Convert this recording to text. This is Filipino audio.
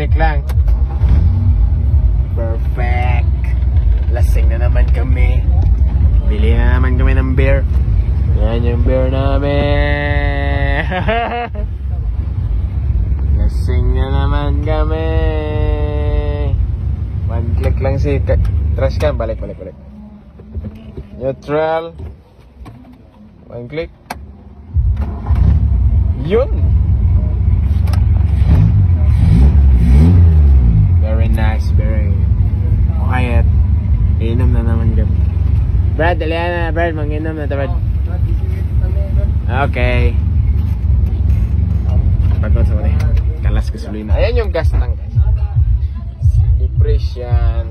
click lang. Perfect. Lasing na naman kami. Bili na naman kami ng beer. Yan yung beer namin. Lasing na naman kami. One click lang si trash can. Balik. Neutral. One click. Yun. Very nice, very quiet. Inom na naman kami. Brad, dali na. Brad, mag-inom na. Brad. Okay. Pagod sa wala. Kalas gasolina. Ayan yung gas tank, guys. Depression.